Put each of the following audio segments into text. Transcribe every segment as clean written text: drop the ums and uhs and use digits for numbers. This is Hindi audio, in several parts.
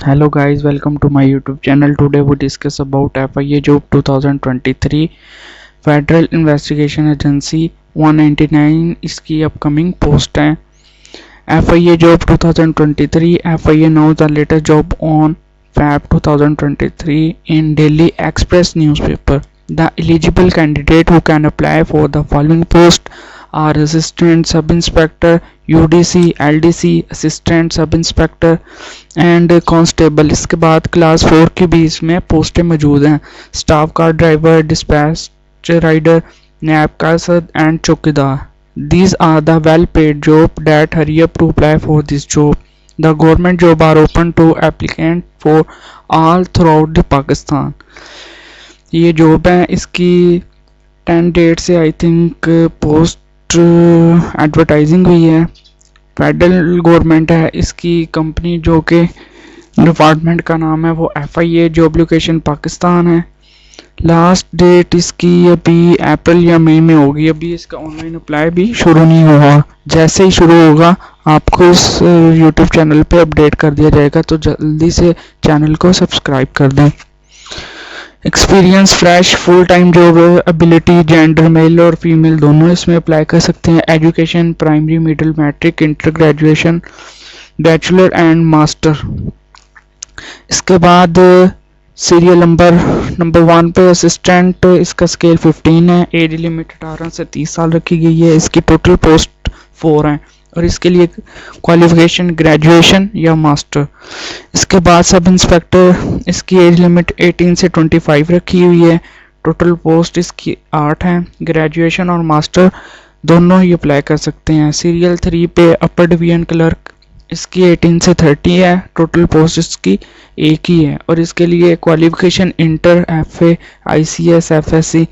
Hello guys, welcome to my YouTube channel. Today we discuss about FIA Job 2023 Federal Investigation Agency 199 इसकी अपकमिंग पोस्ट है. FIA Job 2023 FIA announced the latest job on Feb 2023 in Daily Express newspaper. The eligible candidate who can apply for the following post are Assistant Sub Inspector, UDC, LDC, Assistant Sub Inspector and constable. इसके बाद क्लास 4 की भी इसमें पोस्टें मौजूद हैं. Staff car driver, dispatch rider, नैब कासर एंड चौकीदार. These are the well-paid job that hurry up to apply for this job. The government job are open to applicant for all throughout the Pakistan. ये जॉब है, इसकी 10 डेट से आई थिंक पोस्ट एडवर्टाइजिंग हुई है. फेडरल गवर्नमेंट है इसकी कंपनी, जो कि डिपार्टमेंट का नाम है वो FIA जॉब लोकेशन पाकिस्तान है. लास्ट डेट इसकी अभी अप्रैल या मई में होगी. अभी इसका ऑनलाइन अप्लाई भी शुरू नहीं हुआ. जैसे ही शुरू होगा आपको इस यूट्यूब चैनल पे अपडेट कर दिया जाएगा, तो जल्दी से चैनल को सब्सक्राइब कर दें. Experience fresh, full time job, ability, gender male और फीमेल दोनों इसमें अप्लाई कर सकते हैं. Education primary, middle, matric, inter graduation, bachelor and master. इसके बाद सीरियल नंबर 1 पे असिस्टेंट, इसका स्केल 15 है. एज लिमिट 18 से 30 साल रखी गई है. इसकी टोटल पोस्ट 4 हैं और इसके लिए क्वालिफिकेशन ग्रेजुएशन या मास्टर. इसके बाद सब इंस्पेक्टर, इसकी एज लिमिट 18 से 25 रखी हुई है. टोटल पोस्ट इसकी 8 हैं. ग्रेजुएशन और मास्टर दोनों ही अप्लाई कर सकते हैं. सीरियल 3 पे अपर डिवीजन क्लर्क, इसकी 18 से 30 है. टोटल पोस्ट इसकी एक ही है और इसके लिए qualification inter, FA, ICS, FSC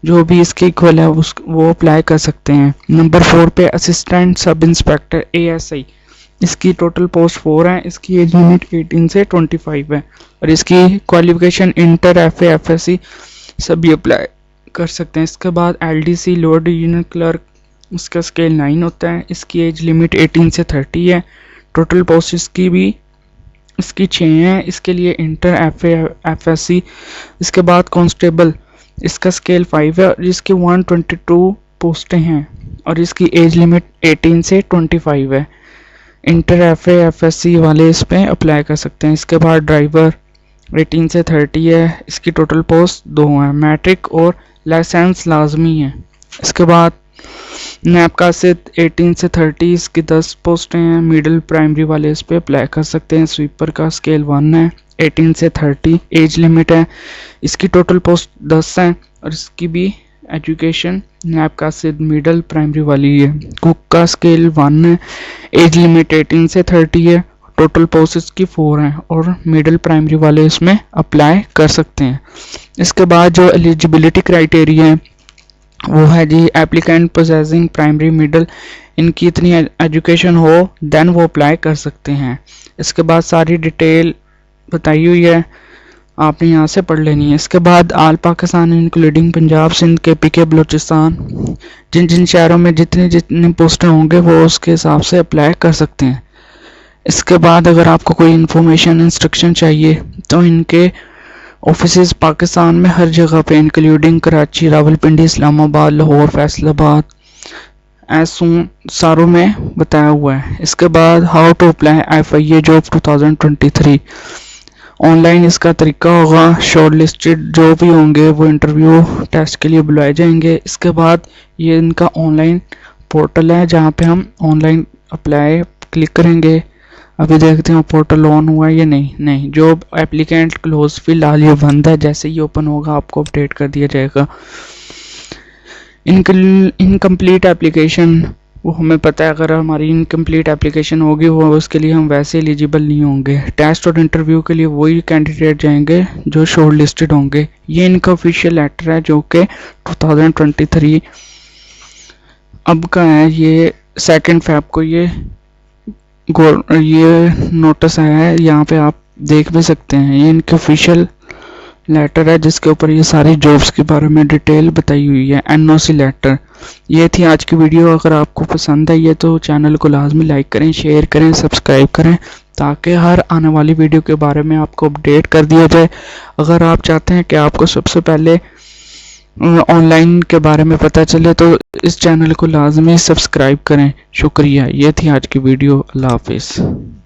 जो भी इसके इक्वल है वो अप्लाई कर सकते हैं. नंबर 4 पे असिस्टेंट सब इंस्पेक्टर ASI, इसकी टोटल पोस्ट 4 है. इसकी एज लिमिट 18 से 25 है और इसकी क्वालिफिकेशन इंटर, FA, FSC सभी अप्लाई कर सकते हैं. इसके बाद LDC लोअर डिवीजन क्लर्क, इसका स्केल 9 होता है. इसकी एज लिमिट 18 से 30 है. टोटल पोस्ट इसकी 6 हैं. इसके लिए इंटर, FA, FSC. इसके बाद कांस्टेबल, इसका स्केल 5 है और इसकी 122 पोस्टें हैं और इसकी एज लिमिट 18 से 25 है. इंटर, FA, FSC वाले इस पर अप्लाई कर सकते हैं. इसके बाद ड्राइवर 18 से 30 है. इसकी टोटल पोस्ट 2 हैं. मैट्रिक और लाइसेंस लाजमी है. इसके बाद नैब का से 18 से 30, इसकी 10 पोस्टें हैं. मिडिल प्राइमरी वाले इस पर अप्लाई कर सकते हैं. स्वीपर का स्केल 1 है. 18 से 30 एज लिमिट है. इसकी टोटल पोस्ट 10 हैं और इसकी भी एजुकेशन नैब का से मिडिल प्राइमरी वाली है. कुक का स्केल 1 है. एज लिमिट 18 से 30 है. टोटल पोस्ट इसकी 4 हैं और मिडिल प्राइमरी वाले इसमें अप्लाई कर सकते हैं. इसके बाद जो एलिजिबिलिटी क्राइटेरिया है वो है जी, एप्लीकेंट पोजेसिंग प्राइमरी, मिडिल, इनकी इतनी एजुकेशन हो देन वो अप्लाई कर सकते हैं. इसके बाद सारी डिटेल बताई हुई है, आपने यहाँ से पढ़ लेनी है. इसके बाद आल पाकिस्तान इंक्लूडिंग पंजाब, सिंध, KPK, बलूचिस्तान, जिन शहरों में जितनी पोस्टें होंगे वो उसके हिसाब से अप्लाई कर सकते हैं. इसके बाद अगर आपको कोई इन्फॉर्मेशन इंस्ट्रक्शन चाहिए तो इनके ऑफिसेज पाकिस्तान में हर जगह पे इंक्लूडिंग कराची, रावलपिंडी, इस्लामाबाद, लाहौर, फैसलाबाद, सारों में बताया हुआ है. इसके बाद how to apply FIA job 2023. Online इसका तरीका होगा. शॉर्ट लिस्टेड जो भी होंगे वो इंटरव्यू टेस्ट के लिए बुलाए जाएंगे. इसके बाद ये इनका ऑनलाइन पोर्टल है जहाँ पे हम ऑनलाइन अप्लाई क्लिक करेंगे. अभी देखते हैं पोर्टल ऑन हुआ है या नहीं. जॉब एप्लीकेंट क्लोज, फिलहाल ये बंद है. जैसे ही ओपन होगा आपको अपडेट कर दिया जाएगा. इनकम्प्लीट एप्लीकेशन, वो हमें पता है अगर हमारी इनकम्प्लीट एप्लीकेशन होगी वो उसके लिए हम वैसे एलिजिबल नहीं होंगे. टेस्ट और इंटरव्यू के लिए वही कैंडिडेट जाएंगे जो शॉर्ट लिस्टेड होंगे. ये इनका ऑफिशियल लेटर है जो कि 2023 अब का है. ये 2 फेब को ये नोटिस आया है. यहाँ पे आप देख भी सकते हैं. ये इनके ऑफिशियल लेटर है जिसके ऊपर ये सारी जॉब्स के बारे में डिटेल बताई हुई है. NOC letter. ये थी आज की वीडियो. अगर आपको पसंद आई है तो चैनल को लाजमी लाइक करें, शेयर करें, सब्सक्राइब करें. ताकि हर आने वाली वीडियो के बारे में आपको अपडेट कर दिया जाए। अगर आप चाहते हैं कि आपको सबसे पहले ऑनलाइन के बारे में पता चले तो इस चैनल को लाजमी सब्सक्राइब करें। शुक्रिया। ये थी आज की वीडियो। अल्लाह हाफिज़।